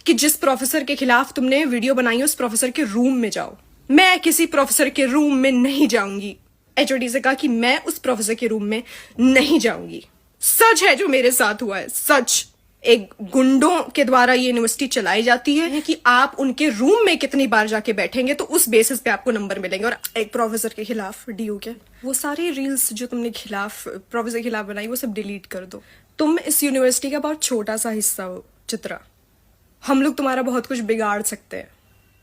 कि जिस प्रोफेसर के खिलाफ तुमने वीडियो बनाई है उस प्रोफेसर के रूम में जाओ। मैं किसी प्रोफेसर के रूम में नहीं जाऊंगी। एचओडी से कहा कि मैं उस प्रोफेसर के रूम में नहीं जाऊंगी। सच है जो मेरे साथ हुआ है, सच। एक गुंडों के द्वारा ये यूनिवर्सिटी चलाई जाती है कि आप उनके रूम में कितनी बार जाके बैठेंगे तो उस बेसिस पे आपको नंबर मिलेंगे। और एक प्रोफेसर के खिलाफ डीयू के वो सारी रील्स जो तुमने प्रोफेसर के खिलाफ बनाई वो सब डिलीट कर दो। तुम इस यूनिवर्सिटी का बहुत छोटा सा हिस्सा हो चित्रा। हम लोग तुम्हारा बहुत कुछ बिगाड़ सकते हैं।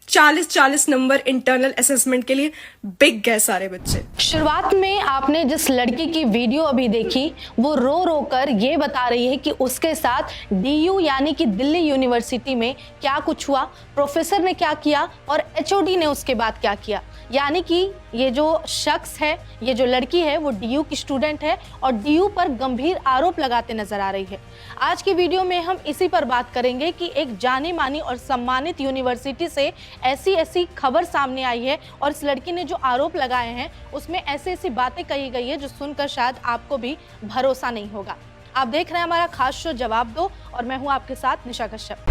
40-40 नंबर इंटरनल असेसमेंट के लिए बिक गए सारे बच्चे। शुरुआत में आपने जिस लड़की की वीडियो अभी देखी वो रो रो कर ये बता रही है कि उसके साथ डीयू यानी कि दिल्ली यूनिवर्सिटी में क्या कुछ हुआ, प्रोफेसर ने क्या किया और एचओडी ने उसके बाद क्या किया। यानी कि ये जो शख्स है, ये जो लड़की है वो डीयू की स्टूडेंट है और डीयू पर गंभीर आरोप लगाते नजर आ रही है। आज की वीडियो में हम इसी पर बात करेंगे कि एक जानी मानी और सम्मानित यूनिवर्सिटी से ऐसी खबर सामने आई है और इस लड़की ने जो आरोप लगाए हैं उसमें ऐसी बातें कही गई है जो सुनकर शायद आपको भी भरोसा नहीं होगा। आप देख रहे हैं हमारा खास शो जवाब दो और मैं हूं आपके साथ निशा कश्यप।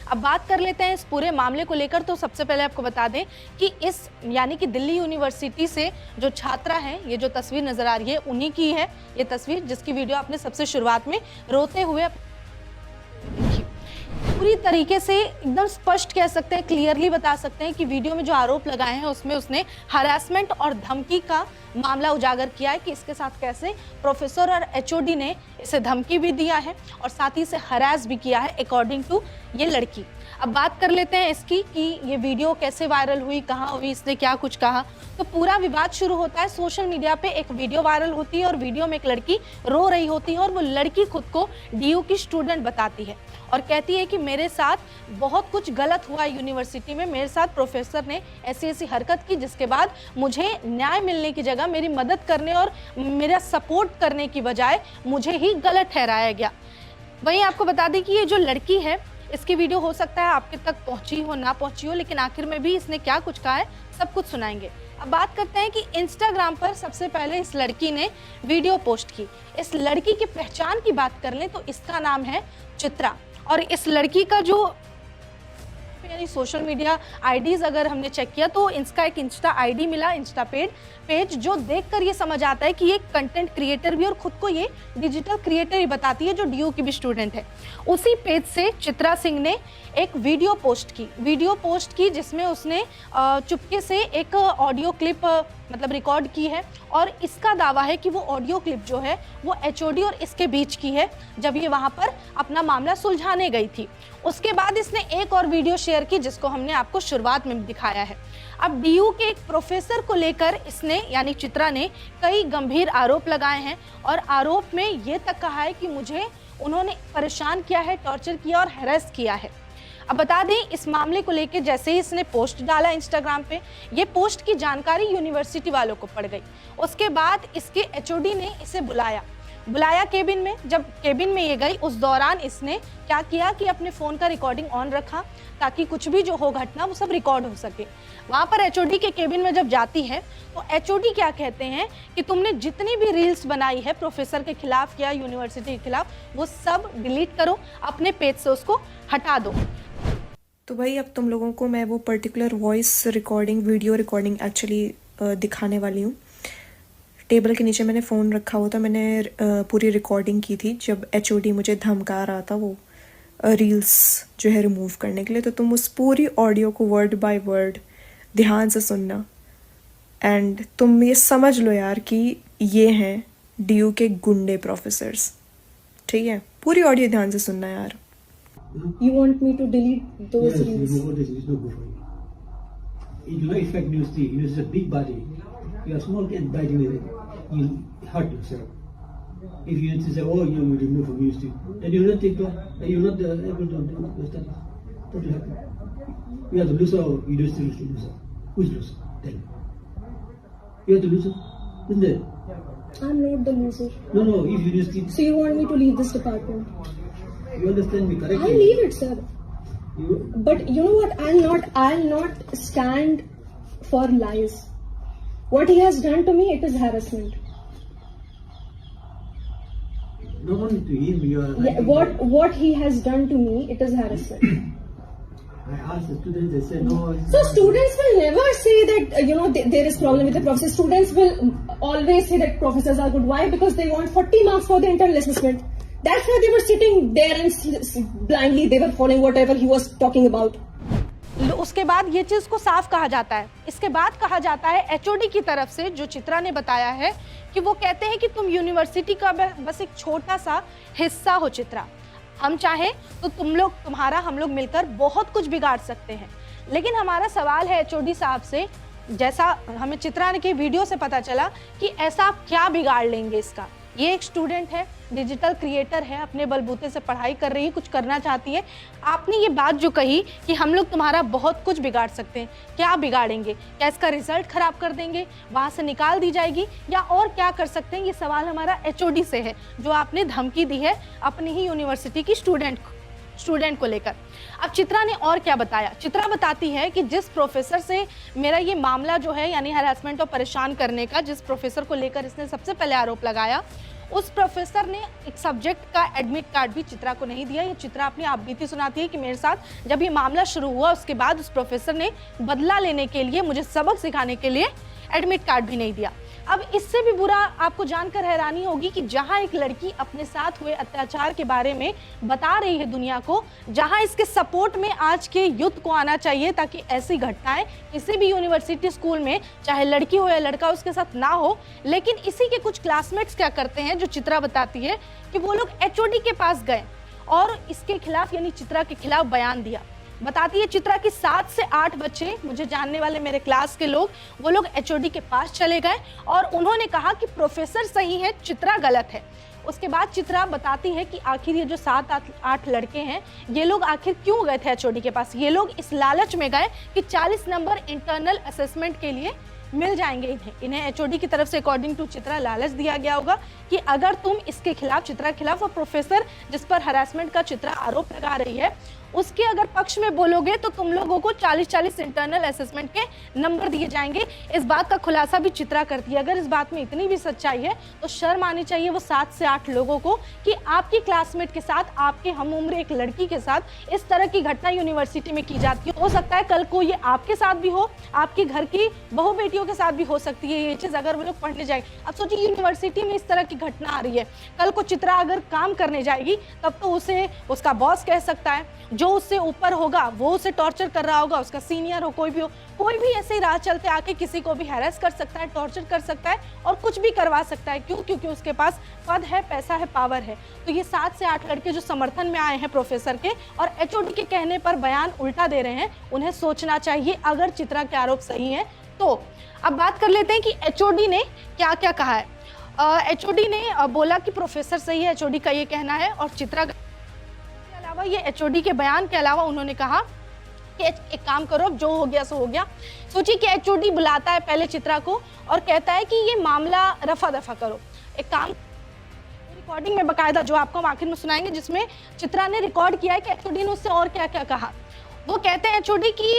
अब बात कर लेते हैं इस पूरे मामले को लेकर। तो सबसे पहले आपको बता दें कि इस यानी कि दिल्ली यूनिवर्सिटी से जो छात्रा है, ये जो तस्वीर नजर आ रही है उन्हीं की है ये तस्वीर, जिसकी वीडियो आपने सबसे शुरुआत में रोते हुए पूरी तरीके से एकदम स्पष्ट कह सकते हैं, क्लियरली बता सकते हैं कि वीडियो में जो आरोप लगाए हैं उसमें उसने हरासमेंट और धमकी का मामला उजागर किया है कि इसके साथ कैसे प्रोफेसर और एचओडी ने इसे धमकी भी दिया है और साथ ही इसे हरास भी किया है अकॉर्डिंग टू ये लड़की। अब बात कर लेते हैं इसकी कि ये वीडियो कैसे वायरल हुई, कहाँ हुई, इसने क्या कुछ कहा। तो पूरा विवाद शुरू होता है सोशल मीडिया पे। एक वीडियो वायरल होती है और वीडियो में एक लड़की रो रही होती है और वो लड़की खुद को डीयू की स्टूडेंट बताती है और कहती है कि मेरे साथ बहुत कुछ गलत हुआ यूनिवर्सिटी में, मेरे साथ प्रोफेसर ने ऐसी हरकत की जिसके बाद मुझे न्याय मिलने की जगह मेरी मदद करने और मेरा सपोर्ट करने की बजाय मुझे ही गलत ठहराया गया। वहीं आपको बता दें कि ये जो लड़की है इसकी वीडियो हो सकता है आपके तक पहुंची हो ना पहुंची हो, लेकिन आखिर में भी इसने क्या कुछ कहा है सब कुछ सुनाएंगे। अब बात करते हैं कि इंस्टाग्राम पर सबसे पहले इस लड़की ने वीडियो पोस्ट की। इस लड़की की पहचान की बात कर लें तो इसका नाम है चित्रा और इस लड़की का जो यानी सोशल मीडिया आईडीज अगर हमने चेक किया तो इसका एक इंस्टा आईडी मिला, इंस्टा पेज जो देखकर ये समझ आता है कि ये कंटेंट क्रिएटर भी और खुद को ये डिजिटल क्रिएटर ही बताती है जो डीयू की भी स्टूडेंट है। उसी पेज से चित्रा सिंह ने एक वीडियो पोस्ट की जिसमें उसने चुपके से एक ऑडियो क्लिप मतलब रिकॉर्ड की है और इसका दावा है कि वो ऑडियो क्लिप जो है वो एचओडी और इसके बीच की है जब ये वहां पर अपना मामला सुलझाने गई थी। उसके बाद इसने एक और वीडियो शेयर की जिसको हमने आपको शुरुआत में दिखाया है। अब डीयू के एक प्रोफेसर को लेकर इसने यानी चित्रा ने कई गंभीर आरोप लगाए हैं और आरोप में ये तक कहा है कि मुझे उन्होंने परेशान किया है, टॉर्चर किया और हैरेस किया है। अब बता दें इस मामले को लेकर जैसे ही इसने पोस्ट डाला इंस्टाग्राम पे, ये पोस्ट की जानकारी यूनिवर्सिटी वालों को पड़ गई। उसके बाद इसके एचओडी ने इसे बुलाया केबिन में। जब केबिन में ये गई उस दौरान इसने क्या किया कि अपने फ़ोन का रिकॉर्डिंग ऑन रखा ताकि कुछ भी जो हो घटना वो सब रिकॉर्ड हो सके। वहाँ पर एचओडी के केबिन में जब जाती है तो एचओडी क्या कहते हैं कि तुमने जितनी भी रील्स बनाई है प्रोफेसर के खिलाफ या यूनिवर्सिटी के खिलाफ वो सब डिलीट करो, अपने पेज से उसको हटा दो। तो भाई अब तुम लोगों को मैं वो particular voice recording, video recording actually दिखाने वाली हूँ। टेबल के नीचे मैंने फ़ोन रखा हुआ था, मैंने पूरी रिकॉर्डिंग की थी जब एचओडी मुझे धमका रहा था वो रील्स जो है रिमूव करने के लिए। तो तुम उस पूरी ऑडियो को वर्ड बाय वर्ड ध्यान से सुनना एंड तुम ये समझ लो यार कि ये हैं डीयू के गुंडे प्रोफेसर्स, ठीक है? पूरी ऑडियो ध्यान से सुनना यार। You want me to delete those reels? Yes, remove this. It's no good for you. It will not affect university. University is a big body. You are small kid biting it. You hurt yourself. If you say, oh, you will remove from university, then you will not take then you will not able to do your studies. What will happen? You are the loser or university is the loser. Who is loser? Tell me. You are the loser, isn't it? I'm not the loser. No, if university... So you want me to leave this department? You understand me correctly? I'll leave it, sir. You... But you know what? I'll not stand for lies. What he has done to me, it is harassment. Not only to him, you are. Yeah, what he has done to me, it is harassment. I asked the students, they said no. So students will never say that there is problem with the professor. Students will always say that professors are good. Why? Because they want 40 marks for the internal assessment. That's why they were sitting there and blindly they were following whatever he was talking about. उसके बाद ये चीज को साफ कहा जाता है। इसके बाद कहा जाता है एचओडी की तरफ से, जो चित्रा ने बताया है कि वो कहते हैं कि तुम यूनिवर्सिटी का बस एक छोटा सा हिस्सा हो चित्रा, हम चाहें तो हम लोग मिलकर बहुत कुछ बिगाड़ सकते हैं। लेकिन हमारा सवाल है एचओडी साहब से, जैसा हमें चित्रा के वीडियो से पता चला कि ऐसा आप क्या बिगाड़ लेंगे इसका। ये एक स्टूडेंट है, डिजिटल क्रिएटर है, अपने बलबूते से पढ़ाई कर रही है, कुछ करना चाहती है। आपने ये बात जो कही कि हम लोग तुम्हारा बहुत कुछ बिगाड़ सकते हैं, क्या बिगाड़ेंगे? क्या इसका रिजल्ट खराब कर देंगे, वहाँ से निकाल दी जाएगी, या और क्या कर सकते हैं? ये सवाल हमारा एचओडी से है, जो आपने धमकी दी है अपनी ही यूनिवर्सिटी की स्टूडेंट को लेकर। अब चित्रा ने और क्या बताया? चित्रा बताती है कि जिस प्रोफेसर से मेरा ये मामला जो है, यानी हरासमेंट और परेशान करने का, जिस प्रोफेसर को लेकर इसने सबसे पहले आरोप लगाया, उस प्रोफेसर ने एक सब्जेक्ट का एडमिट कार्ड भी चित्रा को नहीं दिया। ये चित्रा अपनी आप बीती सुनाती है कि मेरे साथ जब ये मामला शुरू हुआ उसके बाद उस प्रोफेसर ने बदला लेने के लिए, मुझे सबक सिखाने के लिए एडमिट कार्ड भी नहीं दिया। अब इससे भी बुरा आपको जानकर हैरानी होगी कि जहां एक लड़की अपने साथ हुए अत्याचार के बारे में बता रही है दुनिया को, जहां इसके सपोर्ट में आज के युद्ध को आना चाहिए ताकि ऐसी घटनाएं किसी भी यूनिवर्सिटी स्कूल में, चाहे लड़की हो या लड़का, उसके साथ ना हो, लेकिन इसी के कुछ क्लासमेट्स क्या करते हैं, जो चित्रा बताती है कि वो लोग एचओडी के पास गए और इसके खिलाफ, यानी चित्रा के खिलाफ बयान दिया। बताती है चित्रा की 7 से 8 बच्चे, मुझे जानने वाले मेरे क्लास के लोग, वो लोग एचओडी के पास चले गए और उन्होंने कहा कि प्रोफेसर सही है, चित्रा गलत है। उसके बाद चित्रा बताती है कि आखिर ये जो 7-8 लड़के हैं, ये लोग आखिर क्यों गए थे एचओडी के पास? ये लोग इस लालच में गए कि 40 नंबर इंटरनल असेसमेंट के लिए मिल जाएंगे इन्हें एचओडी की तरफ से, अकॉर्डिंग टू चित्रा, लालच दिया गया होगा कि अगर तुम इसके खिलाफ, चित्रा के खिलाफ, वो प्रोफेसर जिस पर हरासमेंट का चित्रा आरोप लगा रही है, उसके अगर पक्ष में बोलोगे तो तुम लोगों को 40-40 इंटरनल असेसमेंट के नंबर दिए जाएंगे। इस बात का खुलासा भी चित्रा करती है। अगर इस बात में इतनी भी सच्चाई है तो शर्म आनी चाहिए वो 7 से 8 लोगों को कि आपकी क्लासमेट के साथ, आपके हम उम्र एक लड़की के साथ इस तरह की घटना यूनिवर्सिटी में की जाती है। हो सकता है कल को ये आपके साथ भी हो, आपके घर की बहू बेटियों के साथ भी हो सकती है ये चीज़, अगर वो लोग पढ़ने जाएंगे। अब सोचिए यूनिवर्सिटी में इस तरह की घटना आ रही है, कल को चित्रा अगर काम करने जाएगी तब तो उसे उसका बॉस कह सकता है, जो उससे ऊपर होगा वो उसे टॉर्चर कर रहा होगा, उसका सीनियर हो, कोई भी ऐसे ही राह चलते आके किसी को भी हैरेस कर सकता है, टॉर्चर कर सकता है और कुछ भी करवा सकता है। क्यों? क्योंकि उसके पास पद है, पैसा है, पावर है। तो ये 7 से 8 लड़के जो समर्थन में आए हैं प्रोफेसर के और एचओडी के कहने पर बयान उल्टा दे रहे हैं, उन्हें सोचना चाहिए अगर चित्रा के आरोप सही है तो। अब बात कर लेते हैं कि एचओडी ने क्या क्या कहा है। एचओडी ने बोला कि प्रोफेसर सही है, एचओडी का ये कहना है, और चित्रा के अलावा, ये एचओडी के बयान के अलावा उन्होंने कहा कि एक काम करो, अब जो हो गया सो हो गया। सोचिए कि एचओडी बुलाता है पहले चित्रा को और कहता है कि ये मामला रफा दफा करो, एक काम, रिकॉर्डिंग में बकायदा जो आपको हम आखिर में सुनाएंगे, जिसमें चित्रा ने रिकॉर्ड किया है कि एचओडी ने उससे और क्या क्या कहा। वो कहते हैं एचओडी की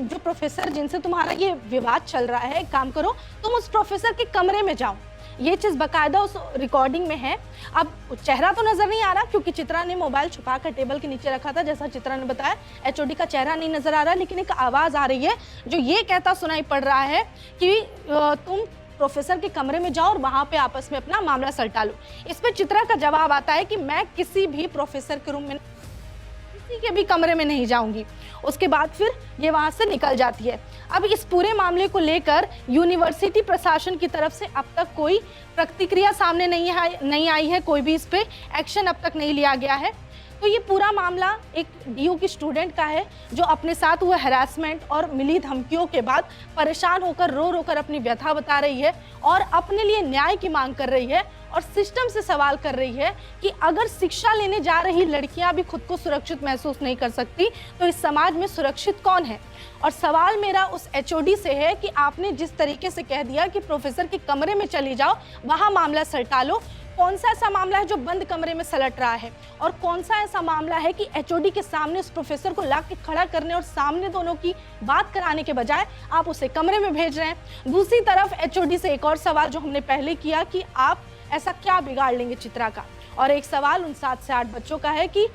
जो प्रोफेसर जिनसे तुम्हारा ये विवाद चल रहा है, एक काम करो, तुम उस प्रोफेसर के कमरे में जाओ। ये चीज़ बाकायदा उस रिकॉर्डिंग में है। अब चेहरा तो नज़र नहीं आ रहा क्योंकि चित्रा ने मोबाइल छुपा कर टेबल के नीचे रखा था, जैसा चित्रा ने बताया। एचओडी का चेहरा नहीं नज़र आ रहा, लेकिन एक आवाज़ आ रही है जो ये कहता सुनाई पड़ रहा है कि तुम प्रोफेसर के कमरे में जाओ और वहाँ पे आपस में अपना मामला सलटा लो। इस पर चित्रा का जवाब आता है कि मैं किसी भी प्रोफेसर के रूम में, किसी के भी कमरे में नहीं जाऊंगी। उसके बाद फिर ये वहाँ से निकल जाती है। अब इस पूरे मामले को लेकर यूनिवर्सिटी प्रशासन की तरफ से अब तक कोई प्रतिक्रिया सामने नहीं आई है, कोई भी इस पे एक्शन अब तक नहीं लिया गया है। तो ये पूरा मामला एक डीयू की स्टूडेंट का है जो अपने साथ हुए हैरासमेंट और मिली धमकियों के बाद परेशान होकर रो कर अपनी व्यथा बता रही है और अपने लिए न्याय की मांग कर रही है और सिस्टम से सवाल कर रही है कि अगर शिक्षा लेने जा रही लड़कियां भी खुद को सुरक्षित महसूस नहीं कर सकती तो इस समाज में सुरक्षित कौन है। और सवाल मेरा उस एचओडी से है कि आपने जिस तरीके से कह दिया कि प्रोफेसर के कमरे में चली जाओ, वहाँ मामला सलटा लो, कौन सा ऐसा मामला है जो बंद कमरे में सलट रहा है और कौन सा ऐसा मामला है कि एचओडी के सामने उस प्रोफेसर को ला के खड़ा करने और सामने दोनों की बात कराने के बजाय आप उसे कमरे में भेज रहे हैं। दूसरी तरफ एचओडी से एक और सवाल जो हमने पहले किया कि आप ऐसा क्या बिगाड़ लेंगे चित्रा का, और एक सवाल उन 7 से 8 बच्चों का है कि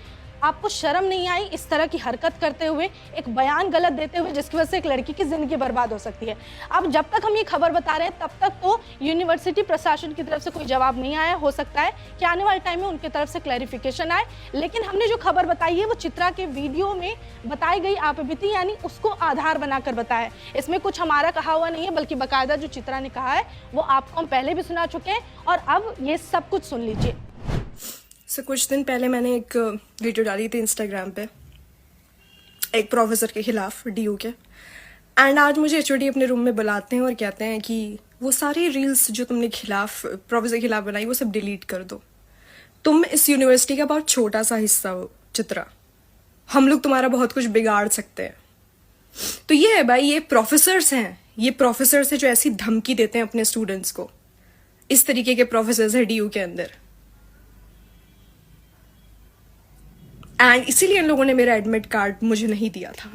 आपको शर्म नहीं आई इस तरह की हरकत करते हुए, एक बयान गलत देते हुए, जिसकी वजह से एक लड़की की जिंदगी बर्बाद हो सकती है। अब जब तक हम ये खबर बता रहे हैं तब तक तो यूनिवर्सिटी प्रशासन की तरफ से कोई जवाब नहीं आया। हो सकता है कि आने वाले टाइम में उनकी तरफ से क्लैरिफिकेशन आए, लेकिन हमने जो खबर बताई है वो चित्रा के वीडियो में बताई गई आपबीती यानी उसको आधार बनाकर बताया। इसमें कुछ हमारा कहा हुआ नहीं है, बल्कि बाकायदा जो चित्रा ने कहा है वो आपको हम पहले भी सुना चुके हैं और अब ये सब कुछ सुन लीजिए। कुछ दिन पहले मैंने एक वीडियो डाली थी इंस्टाग्राम पे एक प्रोफेसर के खिलाफ, डीयू के, एंड आज मुझे एचओडी अपने रूम में बुलाते हैं और कहते हैं कि वो सारी रील्स जो तुमने प्रोफेसर के खिलाफ बनाई वो सब डिलीट कर दो। तुम इस यूनिवर्सिटी का बहुत छोटा सा हिस्सा हो चित्रा, हम लोग तुम्हारा बहुत कुछ बिगाड़ सकते हैं। तो ये है भाई, ये प्रोफेसर्स हैं, ये प्रोफेसर्स हैं जो ऐसी धमकी देते हैं अपने स्टूडेंट्स को। इस तरीके के प्रोफेसर्स हैं डीयू के अंदर, एंड इसीलिए इन लोगों ने मेरा एडमिट कार्ड मुझे नहीं दिया था।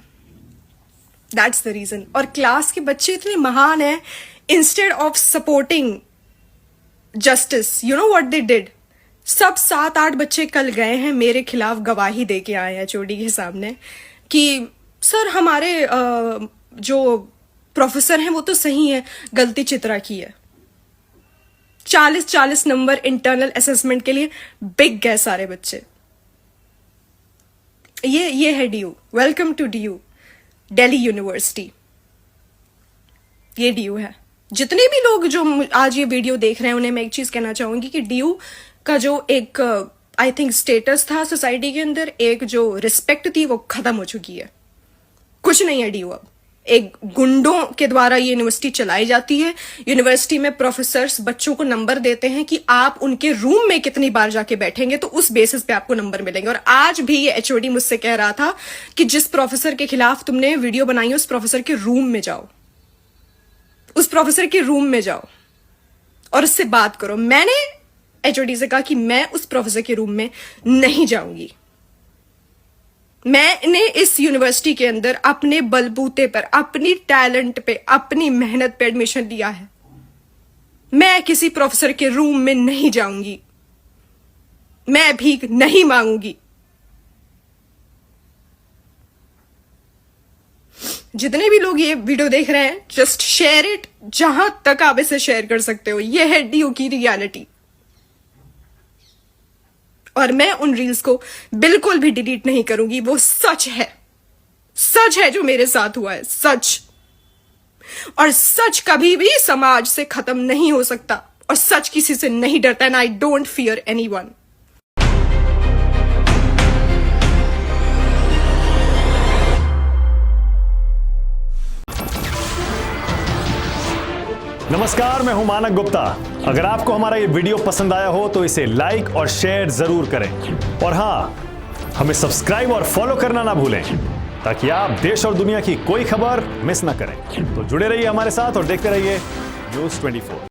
That's the reason. और क्लास के बच्चे इतने महान हैं, instead of supporting justice, you know what they did, सब 7-8 बच्चे कल गए हैं मेरे खिलाफ गवाही दे के आए हैं एचओडी के सामने कि सर हमारे जो प्रोफेसर हैं वो तो सही है, गलती चित्रा की है। 40-40 नंबर इंटरनल असेसमेंट के लिए बिक गए सारे बच्चे। ये है DU. Welcome to DU, Delhi university. ये डीयू है। जितने भी लोग जो आज ये वीडियो देख रहे हैं उन्हें मैं एक चीज कहना चाहूंगी कि डीयू का जो एक आई थिंक स्टेटस था सोसाइटी के अंदर, एक जो रिस्पेक्ट थी वो खत्म हो चुकी है। कुछ नहीं है डीयू अब। एक गुंडों के द्वारा ये यूनिवर्सिटी चलाई जाती है। यूनिवर्सिटी में प्रोफेसर्स बच्चों को नंबर देते हैं कि आप उनके रूम में कितनी बार जाके बैठेंगे तो उस बेसिस पे आपको नंबर मिलेंगे। और आज भी ये एचओडी मुझसे कह रहा था कि जिस प्रोफेसर के खिलाफ तुमने वीडियो बनाई है उस प्रोफेसर के रूम में जाओ, उस प्रोफेसर के रूम में जाओ और उससे बात करो। मैंने एचओडी से कहा कि मैं उस प्रोफेसर के रूम में नहीं जाऊंगी। मैंने इस यूनिवर्सिटी के अंदर अपने बलबूते पर, अपनी टैलेंट पे, अपनी मेहनत पे एडमिशन लिया है। मैं किसी प्रोफेसर के रूम में नहीं जाऊंगी, मैं भीख नहीं मांगूंगी। जितने भी लोग ये वीडियो देख रहे हैं, जस्ट शेयर इट जहां तक आप इसे शेयर कर सकते हो। यह है डीयू की रियलिटी और मैं उन रील्स को बिल्कुल भी डिलीट नहीं करूंगी। वो सच है जो मेरे साथ हुआ है, सच। और सच कभी भी समाज से खत्म नहीं हो सकता और सच किसी से नहीं डरता। And I don't fear anyone. नमस्कार, मैं हूं मानक गुप्ता। अगर आपको हमारा ये वीडियो पसंद आया हो तो इसे लाइक और शेयर जरूर करें और हाँ, हमें सब्सक्राइब और फॉलो करना ना भूलें ताकि आप देश और दुनिया की कोई खबर मिस ना करें। तो जुड़े रहिए हमारे साथ और देखते रहिए News 24।